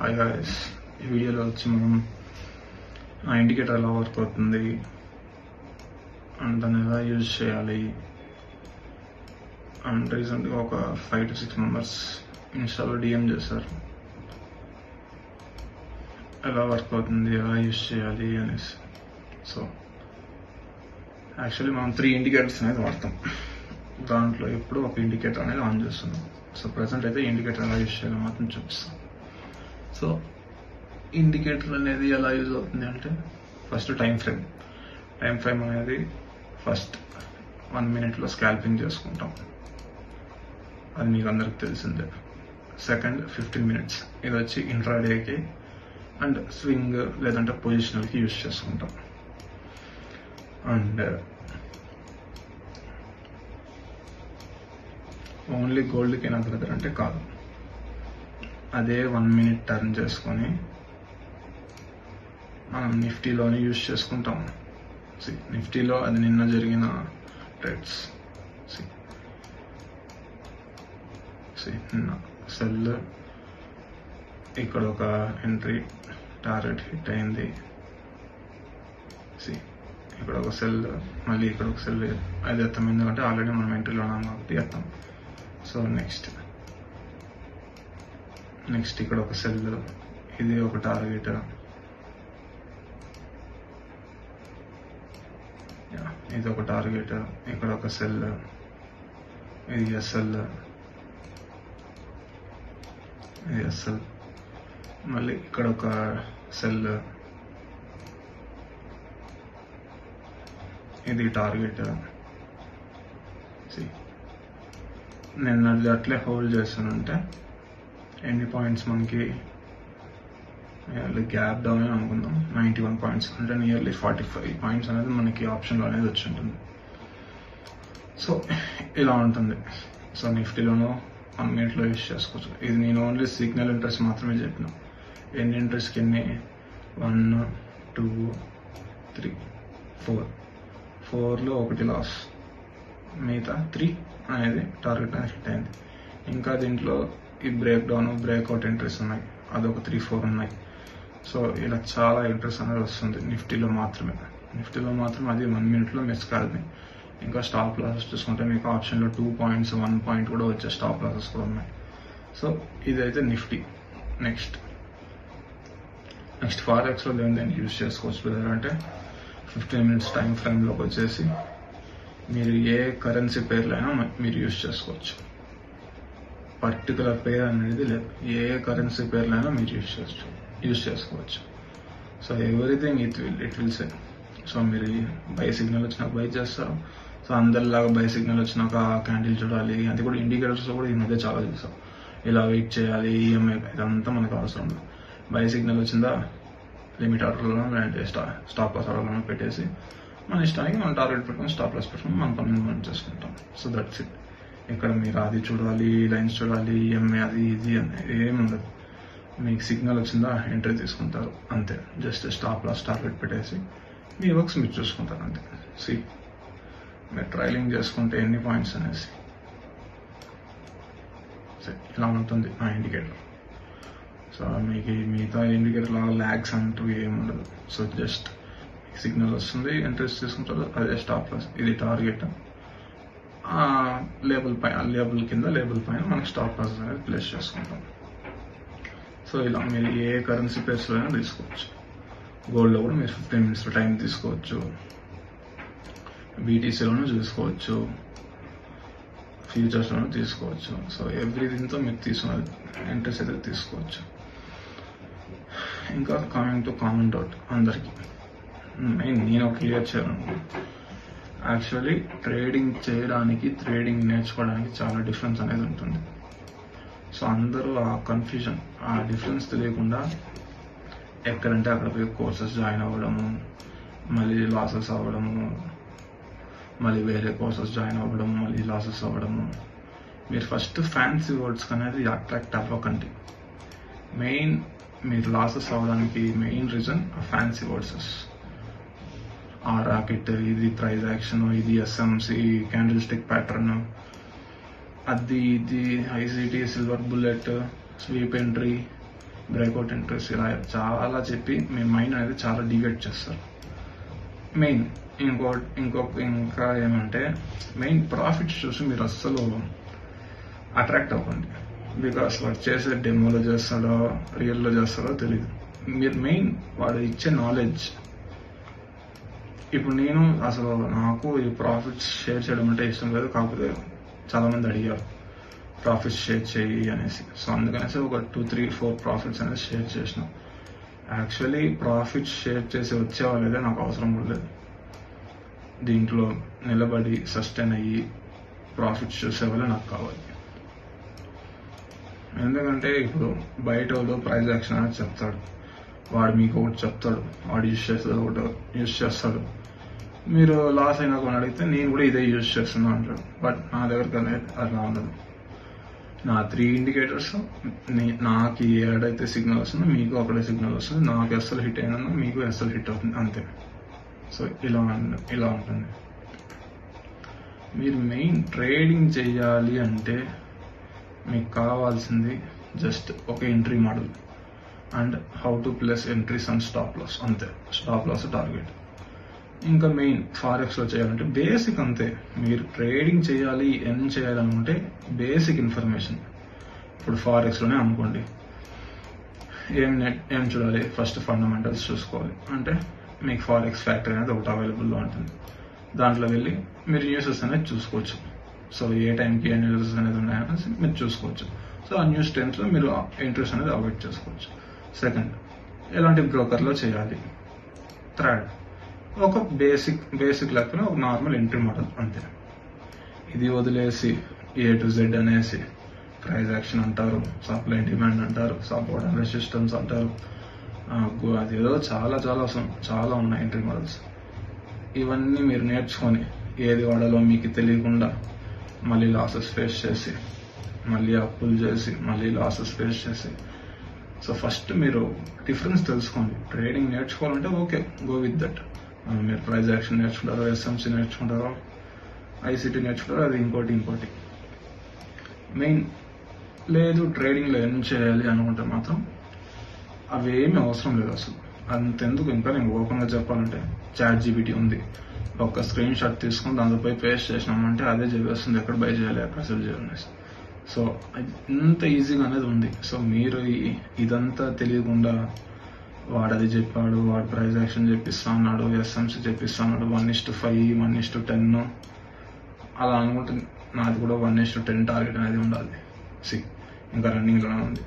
Hi guys, ఈ వీడియోలో వచ్చి మనం ఆ ఇండికేటర్ ఎలా వర్క్ అవుతుంది అండ్ దాన్ని ఎలా యూజ్ చేయాలి అండ్ రీసెంట్గా ఒక 5 to 6 మెంబర్స్ ఇన్స్టాలో డిఎం చేశారు ఎలా వర్క్ అవుతుంది, ఎలా యూజ్ చేయాలి అనేసి. సో యాక్చువల్లీ మనం 3 ఇండికేటర్స్ అనేది వాడతాం. దాంట్లో ఎప్పుడు ఒక ఇండికేటర్ అనేది ఆన్ చేస్తున్నాం. సో ప్రజెంట్ అయితే ఇండికేటర్ ఎలా యూజ్ చేయాలో మాత్రం చూపిస్తాం. సో ఇండికేటర్ అనేది ఎలా యూజ్ అవుతుంది అంటే, ఫస్ట్ టైం ఫ్రేమ్ అనేది ఫస్ట్ 1 minute స్కాల్పింగ్ చేసుకుంటాం, అది మీకు అందరికి తెలిసిందే. సెకండ్ 15 minutes, ఇది వచ్చి ఇంట్రాడేకి అండ్ స్వింగ్ లేదంటే పొజిషనల్కి యూజ్ చేసుకుంటాం. అండ్ ఓన్లీ గోల్డ్కి నా బ్రదర్ అంటే కాదు, అదే 1 minute టర్న్ చేసుకొని మనం నిఫ్టీలోని యూజ్ చేసుకుంటాం. నిఫ్టీలో అది నిన్న జరిగిన ట్రేడ్స్. నిన్న సెల్ ఇక్కడ ఒక ఎంట్రీ టార్గెట్ హిట్ అయింది. ఇక్కడ ఒక సెల్, మళ్ళీ ఇక్కడ ఒక సెల్. అది ఎత్తాం ఎందుకంటే ఆల్రెడీ మనం ఎంట్రీలో ఉన్నాం కాబట్టి ఎత్తాం. సో నెక్స్ట్ ఇక్కడ ఒక సెల్, ఇది ఒక టార్గెట్, ఇది ఒక టార్గెట్, ఇక్కడ ఒక సెల్, ఇది ఎస్ఎల్, ఇది ఎస్ఎల్, మళ్ళీ ఇక్కడ ఒక సెల్, ఇది టార్గెట్. నిన్నది అట్లే హోల్డ్ చేస్తానంటే ఎన్ని పాయింట్స్ మనకి గ్యాప్ డౌన్ అని అనుకుందాం, 91 points, అంటే నియర్లీ 45 points అనేది మనకి ఆప్షన్లో అనేది వచ్చి ఉంటుంది. సో ఇలా ఉంటుంది. సో నిఫ్టీలోనూ 1 minute యూజ్ చేసుకోవచ్చు. ఇది నేను ఓన్లీ సిగ్నల్ ఇంట్రెస్ట్ మాత్రమే చెప్పిన. ఎన్ని ఇంట్రెస్ట్కి ఎన్ని, 1, 2, 3, 4లో ఒకటి లాస్, మిగతా 3 అనేది టార్గెట్ అనేది హిట్ అయింది. ఇంకా దీంట్లో ఈ బ్రేక్అవుట్ ఎంట్రీస్ ఉన్నాయి, అదొక 3, 4 ఉన్నాయి. సో ఇలా చాలా ఇంట్రెస్ట్ అనేది వస్తుంది నిఫ్టీలో మాత్రమే. అది 1 minute మీరు స్కాల్పింగ్. ఇంకా స్టాప్ లాసెస్ చూసుకుంటే మీకు ఆప్షన్లో 2 points, 1 point కూడా వచ్చే స్టాప్ లాసెస్ కూడా ఉన్నాయి. సో ఇదైతే నిఫ్టీ. నెక్స్ట్ ఫారెక్స్లో దేనికి యూజ్ చేసుకోవచ్చు అంటే, 15 minutes టైం ఫ్రేమ్లోకి వచ్చేసి మీరు ఏ కరెన్సీ పేర్లు అయినా మీరు యూజ్ చేసుకోవచ్చు. పర్టికులర్ పేర్ అనేది లేదు, ఏ కరెన్సీ పేర్లైనా మీరు యూజ్ చేసుకోవచ్చు. So everything it will say. So మీరు బై సిగ్నల్ వచ్చినాక బై చేస్తారు. సో అందరిలాగా బై సిగ్నల్ వచ్చినాక క్యాండిల్ చూడాలి, అది కూడా ఇండికేటర్స్లో కూడా ఈ మధ్య చాలా చూసాం. ఇలా వెయిట్ చేయాలి, ఈఎంఐ, ఇదంతా మనకు అవసరం లేదు. బై సిగ్నల్ వచ్చిందా లిమిట్ ఆర్డర్లోనో లేదంటే స్టాప్ లాస్ ఆర్డర్లోనో పెట్టేసి మన ఇష్టానికి మనం టార్గెట్ పెట్టుకొని స్టాప్ లాస్ పెట్టుకొని మన పని మనం చేసుకుంటాం. So that's it. ఇక్కడ మీరు అది చూడాలి, లైన్స్ చూడాలి, ఈఎంఐ అది ఇది అని ఏముండదు. మీకు సిగ్నల్ వచ్చిందా ఎంట్రీ తీసుకుంటారు అంతే. జస్ట్ స్టాప్ లాస్ టార్గెట్ పెట్టేసి మీ వర్క్స్ మీరు చూసుకుంటారు అంతే. మీరు ట్రైలింగ్ చేసుకుంటే ఎన్ని పాయింట్స్ అనేసి ఇలా ఉంటుంది ఆ ఇండికేటర్. సో మీకు మిగతా ఇండికేటర్ లాగా ల్యాగ్స్ అంటూ ఏముండదు. సో జస్ట్ సిగ్నల్ వస్తుంది, ఎంట్రీస్ తీసుకుంటారు, అదే స్టాప్ లాస్, ఇది టార్గెట్. లేబుల్ పైన మనకి స్టాప్ లాస్ అనేది ప్లేస్ చేసుకుంటాం. సో ఇలా మీరు ఏ కరెన్సీ పేర్స్లో అయినా తీసుకోవచ్చు. గోల్డ్లో కూడా మీరు 15 minutes టైం తీసుకోవచ్చు, బీటీసీలోనూ తీసుకోవచ్చు, ఫ్యూచర్స్లోనూ తీసుకోవచ్చు. సో ఎవ్రీథింగ్తో మీరు తీసుకున్న ఎంట్రీస్ అయితే తీసుకోవచ్చు. ఇంకా కమింగ్ టు కామన్ డౌట్ అందరికీ, నేను క్లియర్ చేయాలనుకుంటున్నాను. యాక్చువల్లీ ట్రేడింగ్ చేయడానికి, ట్రేడింగ్ నేర్చుకోవడానికి చాలా డిఫరెన్స్ అనేది ఉంటుంది. సో అందరూ ఆ కన్ఫ్యూజన్, ఆ డిఫరెన్స్ తెలియకుండా ఎక్కడంటే అక్కడ పోయి కోర్సెస్ జాయిన్ అవ్వడము, మళ్ళీ లాసెస్ అవ్వడము, మళ్ళీ వేరే కోర్సెస్ జాయిన్ అవ్వడము, మళ్ళీ లాసెస్ అవ్వడము. మీరు ఫస్ట్ ఫ్యాన్సీ వర్డ్స్ అనేది అట్రాక్ట్ అవ్వకండి. మెయిన్ మీరు లాసెస్ అవ్వడానికి మెయిన్ రీజన్ ఆ ఫ్యాన్సీ వర్డ్సెస్. ఆ రాకెట్, ఇది ప్రైజ్ యాక్షన్, ఇది ఎస్ఎంసి, క్యాండిల్ స్టిక్ ప్యాటర్న్, అది ఇది ICT, silver bullet, sweep entry, breakout entries ఇలా చాలా చెప్పి మీ మైండ్ అనేది చాలా డివేట్ చేస్తారు. మెయిన్ ఇంకా ఏమంటే మెయిన్ ప్రాఫిట్స్ చూసి మీరు అస్సలు అట్రాక్ట్ అవ్వండి. బికాస్ వాడు చేసే డెమోలో చేస్తాడో రియల్లో చేస్తాడో తెలియదు. మీరు మెయిన్ వాడు ఇచ్చే నాలెడ్జ్. ఇప్పుడు నేను అసలు నాకు ఈ ప్రాఫిట్స్ షేర్ చేయడం అంటే ఇష్టం లేదు, కాకపోతే చాలా మంది అడిగారు ప్రాఫిట్స్ షేర్ చేయి అనేసి. సో అందుకనేసి ఒక 2, 3, 4 ప్రాఫిట్స్ అనేది షేర్ చేసిన. యాక్చువల్లీ ప్రాఫిట్స్ షేర్ చేసి వచ్చేవాళ్ళైతే నాకు అవసరం కూడా లేదు. దీంట్లో నిలబడి సస్టైన్ అయ్యి ప్రాఫిట్స్ చూసేవాళ్ళే నాకు కావాలి. ఎందుకంటే ఇప్పుడు బయట వాళ్ళు ప్రైజ్ యాక్షన్ అనేది చెప్తాడు, వాడు మీకు ఒకటి చెప్తాడు, వాడు యూజ్ చేస్తాడు. మీరు లాస్ అయినా కొన్ని అడిగితే నేను కూడా ఇదే యూజ్ చేస్తున్నా అంటాడు. బట్ నా దగ్గరికి అనేది అట్లా ఉండదు. నా 3 ఇండికేటర్స్, నాకు ఏడైతే సిగ్నల్ వస్తుందో మీకు అక్కడే సిగ్నల్ వస్తుంది. నాకు ఎస్ఎల్ హిట్ అయినా మీకు ఎస్ఎల్ హిట్ అవుతుంది, అంతే. సో ఇలా ఉంటుంది. మీరు మెయిన్ ట్రేడింగ్ చేయాలి అంటే మీకు కావాల్సింది జస్ట్ ఒక entry model and how to place entries and stop loss, అంతే. Stop loss, target. ఇంకా మెయిన్ ఫారెక్స్లో చేయాలంటే బేసిక్ అంతే. మీరు ట్రేడింగ్ చేయాలి, ఎర్న్ చేయాలనుకుంటే బేసిక్ ఇన్ఫర్మేషన్. ఇప్పుడు ఫారెక్స్లోనే అనుకోండి, ఏం చూడాలి? ఫస్ట్ ఫండమెంటల్స్ చూసుకోవాలి. అంటే మీకు ఫారెక్స్ ఫ్యాక్టరీ అనేది ఒకటి అవైలబుల్లో ఉంటుంది. దాంట్లో వెళ్ళి మీరు న్యూసెస్ అనేది చూసుకోవచ్చు. సో ఏ టైంకి ఏ న్యూసెస్ అనేది ఉన్నాయనేసి మీరు చూసుకోవచ్చు. సో ఆ న్యూస్ టైమ్స్లో మీరు ఎంట్రీస్ అనేది అవాయిడ్ చేసుకోవచ్చు. సెకండ్, ఎలాంటి బ్రోకర్లో చేయాలి? థర్డ్, ఒక బేసిక్ లేకపోయినా ఒక నార్మల్ ఎంట్రీ మోడల్, అంతే. ఇది వదిలేసి A to Z అనేసి ప్రైజ్ యాక్షన్ అంటారు, సప్లై డిమాండ్ అంటారు, సపోర్ట్ అండ్ రెసిస్టెన్స్ అంటారు, అదేదో చాలా ఉన్నాయి ఎంట్రీ మోడల్స్. ఇవన్నీ మీరు నేర్చుకొని ఏది వాడాలో మీకు తెలియకుండా మళ్ళీ లాసెస్ ఫేస్ చేసి, మళ్ళీ అప్పులు చేసి, మళ్ళీ లాసెస్ ఫేస్ చేసి. సో ఫస్ట్ మీరు డిఫరెన్స్ తెలుసుకోండి. ట్రేడింగ్ నేర్చుకోవాలంటే ఓకే, గో విత్ దట్. మీరు ప్రైజ్ యాక్షన్ నేర్చుకుంటారో, SMC నేర్చుకుంటారో, ICT నేర్చుకుంటారో, అది ఇంకోటి. మెయిన్ లేదు ట్రేడింగ్లో ఏం చేయాలి అనుకుంటే మాత్రం అవేమీ అవసరం లేదు అసలు. అంతెందుకు, ఇంకా నేను ఓపెన్గా చెప్పాలంటే ChatGPT ఉంది. ఒక స్క్రీన్ షాట్ తీసుకుని దాంతో పోయి పేస్ట్ చేసినామంటే అదే చెప్పేస్తుంది ఎక్కడ బై చేయాలి, ఎక్కడ సెల్ చేయాలి. సో ఇంత ఈజీగా అనేది ఉంది. సో మీరు ఇదంతా తెలియకుండా వాడు అది చెప్పాడు, వాడు ప్రైజ్ యాక్షన్ చెప్పిస్తా అన్నాడు, SMC చెప్పిస్తా అన్నాడు, 1:5, 1:10 అలా అనుకుంటే నాది కూడా 1:10 టార్గెట్ అనేది ఉండాలి. ఇంకా రన్నింగ్లోనే ఉంది.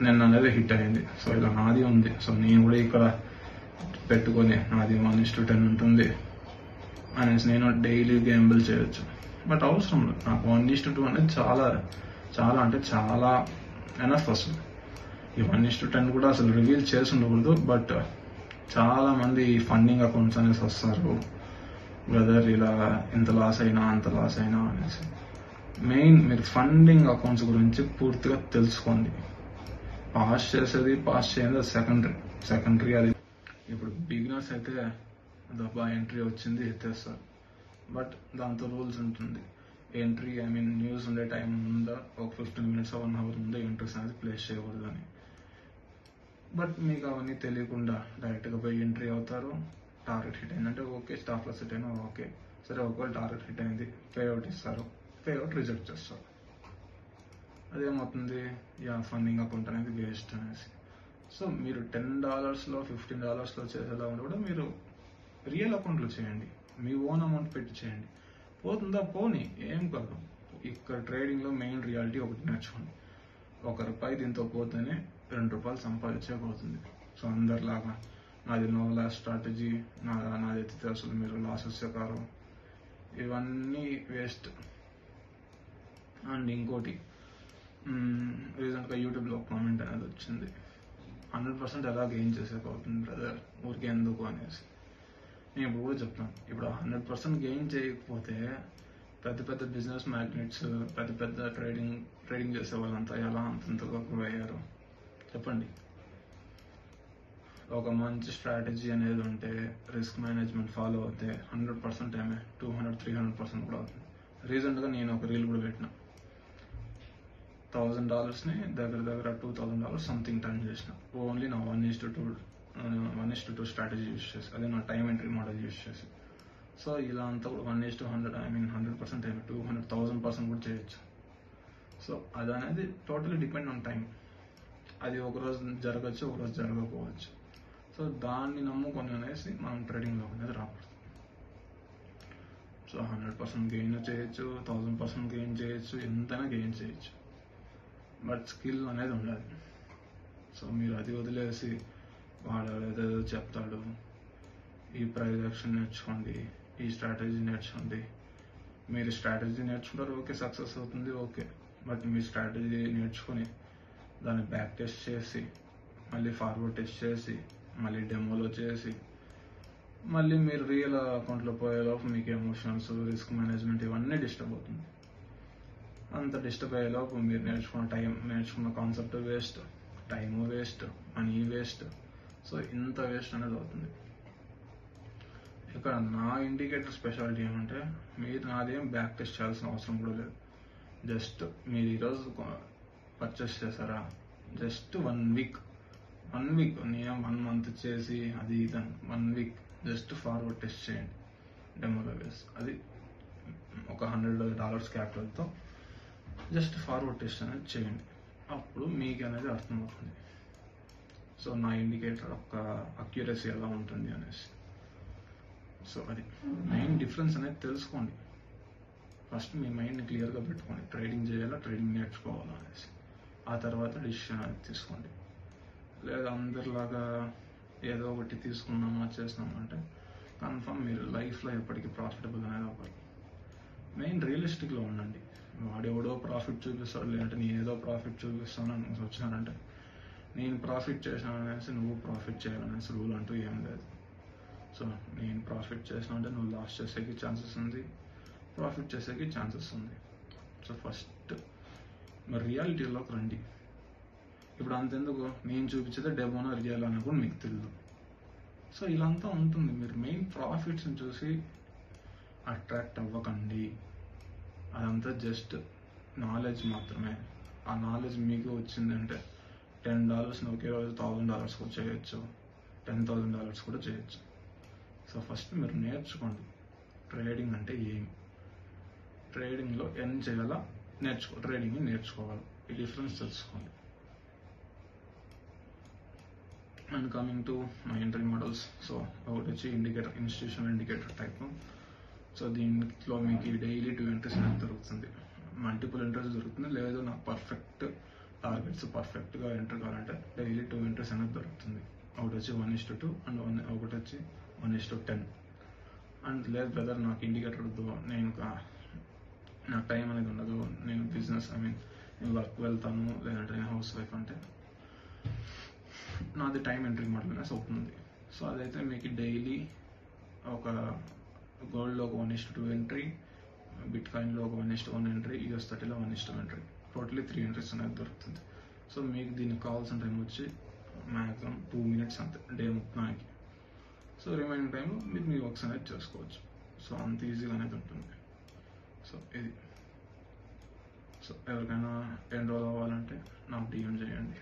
నిన్న అనేది హిట్ అయింది. సో ఇలా నాది ఉంది. సో నేను కూడా ఇక్కడ పెట్టుకొని నాది 1:10 ఉంటుంది అనేసి నేను డైలీ గేంబుల్ చేయొచ్చు. బట్ అవసరం లేదు నాకు. 1:2 అనేది చాలా ఎనఫ్ వస్తుంది. ఈ 1:10 కూడా అసలు రివీల్ చేసి ఉండకూడదు. బట్ చాలా మంది ఫండింగ్ అకౌంట్స్ అనేసి వస్తారు, బ్రదర్ ఇలా ఇంత లాస్ అయినా అంత లాస్ అయినా అనేసి. మెయిన్ మీరు ఫండింగ్ అకౌంట్స్ గురించి పూర్తిగా తెలుసుకోండి. పాస్ చేసేది సెకండరీ. అది ఇప్పుడు బిగినర్స్ అయితే దబ్బా ఎంట్రీ వచ్చింది ఎత్తేస్తారు. బట్ దాంతో రూల్స్ ఉంటుంది. ఎంట్రీ న్యూస్ ఉండే టైం ముందా ఒక 15 minutes 1 hour ముందే ఎంట్రీస్ అనేది ప్లేస్ చేయకూడదని. బట్ మీకు అవన్నీ తెలియకుండా డైరెక్ట్గా పోయి ఎంట్రీ అవుతారు. టార్గెట్ హిట్ అయిందంటే ఓకే, స్టాప్ లాస్ హిట్ అయినా ఓకే, సరే ఒకవేళ టార్గెట్ హిట్ అయింది పేఅవుట్ ఇస్తారు, పేఅవుట్ రిజెక్ట్ చేస్తారు. అదేమవుతుంది, ఫండింగ్ అకౌంట్ అనేది వేస్ట్ అనేసి. సో మీరు $10 $15 చేసేలా ఉంటే కూడా మీరు రియల్ అకౌంట్లో చేయండి, మీ ఓన్ అమౌంట్ పెట్టి చేయండి. పోతుందా పోనీ, ఏం కాదు. ఇక్కడ ట్రేడింగ్లో మెయిన్ రియాలిటీ ఒకటి నేర్చుకోండి. ₹1 దీంతో పోతేనే ₹2 సంపాదించకపోతుంది. సో అందరిలాగా నాది నో లాస్ స్ట్రాటజీ, నాది ఎత్తితే అసలు మీరు లాసెస్ కారు, ఇవన్నీ వేస్ట్. అండ్ ఇంకోటి, రీసెంట్గా యూట్యూబ్లో కామెంట్ అనేది వచ్చింది, 100% ఎలా గెయిన్ చేసేకపోతుంది బ్రదర్, ఊరికే ఎందుకు అనేసి. నేను ఇప్పుడు కూడా చెప్తాను, ఇప్పుడు 100% గెయిన్ చేయకపోతే పెద్ద బిజినెస్ మ్యాగ్నెట్స్, పెద్ద ట్రేడింగ్ చేసే వాళ్ళంతా ఎలా అంతగా గ్రో అయ్యారు చెప్పండి. ఒక మంచి స్ట్రాటజీ అనేది ఉంటే, రిస్క్ మేనేజ్మెంట్ ఫాలో అవుతే 100% 200-300% కూడా అవుతుంది. రీసెంట్గా నేను ఒక రీల్ కూడా పెట్టిన, $1,000ని దగ్గర $2,000 సంథింగ్ టర్న్ చేసిన ఓన్లీ నా 1:2 స్ట్రాటజీ యూస్ చేసి, అదే నా టైం ఎంట్రీ మోడల్ యూస్ చేసి. సో ఇలా అంతా 1:100 100% 200,000% కూడా చేయొచ్చు. సో అది అనేది టోటలీ డిపెండ్ ఆన్ టైం. అది ఒకరోజు జరగచ్చు, ఒకరోజు జరగకపోవచ్చు. సో దాన్ని నమ్ముకొని అనేసి మనం ట్రేడింగ్లో అనేది రాకూడదు. సో 100% గెయిన్ చేయొచ్చు, 1000% గెయిన్ చేయొచ్చు, ఎంతైనా గెయిన్ చేయొచ్చు. బట్ స్కిల్ అనేది ఉండాలి. సో మీరు అది వదిలేసి వాడు ఏదేదో చెప్తాడు, ఈ ప్రైస్ యాక్షన్ నేర్చుకోండి, ఈ స్ట్రాటజీ నేర్చుకోండి. మీరు స్ట్రాటజీ నేర్చుకుంటారు, ఓకే, సక్సెస్ అవుతుంది, ఓకే. బట్ మీ స్ట్రాటజీ నేర్చుకుని దాన్ని బ్యాక్ టెస్ట్ చేసి, మళ్ళీ ఫార్వర్డ్ టెస్ట్ చేసి, మళ్ళీ డెమోలో చేసి, మళ్ళీ మీరు రియల్ అకౌంట్లో పోయేలోపు మీకు ఎమోషన్స్, రిస్క్ మేనేజ్మెంట్ ఇవన్నీ డిస్టర్బ్ అవుతుంది. అంత డిస్టర్బ్ అయ్యేలోపు మీరు నేర్చుకున్న concept waste, time waste, money waste. So ఇంత వేస్ట్ అనేది అవుతుంది. ఇక్కడ నా ఇండికేటర్ స్పెషాలిటీ ఏమంటే, మీరు నాదేం బ్యాక్ టెస్ట్ చేయాల్సిన అవసరం కూడా లేదు. జస్ట్ మీరు ఈరోజు పర్చేస్ చేశారా, జస్ట్ 1 వీక్ నేను 1 మంత్ చేసి అది ఇదని 1 వీక్ జస్ట్ ఫార్వర్డ్ టెస్ట్ చేయండి డెమోలో వేసి. అది ఒక $100 క్యాపిటల్తో జస్ట్ ఫార్వర్డ్ టెస్ట్ అనేది చేయండి. అప్పుడు మీకు అనేది అర్థమవుతుంది. సో నా ఇండికేటర్ ఒక అక్యురసీ ఎలా ఉంటుంది అనేసి. సో అది మెయిన్ డిఫరెన్స్ అనేది తెలుసుకోండి. ఫస్ట్ మీ మైండ్ని క్లియర్గా పెట్టుకోండి, ట్రేడింగ్ చేయాలా, ట్రేడింగ్ నేర్చుకోవాలా అనేసి. ఆ తర్వాత డిసిషన్ అనేది తీసుకోండి. లేదా అందరిలాగా ఏదో ఒకటి తీసుకున్నామా చేసినామా అంటే కన్ఫర్మ్ మీరు లైఫ్లో ఎప్పటికీ ప్రాఫిటబుల్ అనేది అవ్వరు. మెయిన్ రియలిస్టిక్లో ఉండండి. వాడెవడో ప్రాఫిట్ చూపిస్తాడు, లేదంటే నేను ఏదో ప్రాఫిట్ చూపిస్తాను అని వచ్చినానంటే, నేను ప్రాఫిట్ చేశాను అనేసి నువ్వు ప్రాఫిట్ చేయాలనేసి రూల్ అంటూ ఏం లేదు. సో నేను ప్రాఫిట్ చేసినా అంటే నువ్వు లాస్ చేసేకి ఛాన్సెస్ ఉంది, ప్రాఫిట్ చేసేకి ఛాన్సెస్ ఉంది. సో ఫస్ట్ మరి రియాలిటీలోకి రండి. ఇప్పుడు అంతెందుకు, నేను చూపించేదే డెమోనా రియల్ అని కూడా మీకు తెలియదు. సో ఇలాంతా ఉంటుంది. మీరు మెయిన్ ప్రాఫిట్స్ని చూసి అట్రాక్ట్ అవ్వకండి. అదంతా జస్ట్ నాలెడ్జ్ మాత్రమే. ఆ నాలెడ్జ్ మీకు వచ్చిందంటే $10 ఒకే రోజు $1,000 కూడా చేయొచ్చు, $10,000 కూడా చేయొచ్చు. సో ఫస్ట్ మీరు నేర్చుకోండి ట్రేడింగ్ అంటే ఏమి, ట్రేడింగ్లో ఏం చేయాలా ట్రేడింగ్ని నేర్చుకోవాలి, ఈ డిఫరెన్స్ తెలుసుకోండి. And coming to my entry models. So ఒకటి వచ్చి indicator, institutional indicator type. So దీంట్లో మీకు డైలీ 2 ఎంట్రీస్ అనేది దొరుకుతుంది. మల్టిపుల్ ఎంట్రీస్ దొరుకుతుంది. లేదు నాకు పర్ఫెక్ట్ టార్గెట్స్ పర్ఫెక్ట్గా ఎంటర్ కావాలంటే డైలీ 2 ఎంట్రీస్ అనేది దొరుకుతుంది. ఒకటి వచ్చి 1:2 అండ్ ఒకటి వచ్చి 1:10. అండ్ లేదు బ్రదర్ నాకు ఇండికేటర్ వద్దు, నాకు టైం అనేది ఉండదు, నేను బిజినెస్ నేను వర్క్ వెళ్తాను, లేదంటే నేను హౌస్ వైఫ్ అంటే నాది టైం ఎంట్రీ మోడల్ అనేసి అవుతుంది. సో అదైతే మీకు డైలీ ఒక గోల్డ్లో ఒక 1:2 ఎంట్రీ, బిట్ కాయిన్లో ఒక 1:1 ఎంట్రీ, US30లో 1:1 ఎంట్రీ, టోటలీ 3 ఎంట్రీస్ అనేది దొరుకుతుంది. సో మీకు దీనికి కావాల్సిన టైం వచ్చి మ్యాక్సిమం 2 minutes అంతే డే మొత్తానికి. సో రిమైనింగ్ టైం మీరు మీ వర్క్స్ అనేది చేసుకోవచ్చు. సో అంత ఈజీగా అనేది ఉంటుంది. సో ఇది. సో ఎవరికైనా ఎన్రోల్ అవ్వాలంటే నాకు DM చేయండి.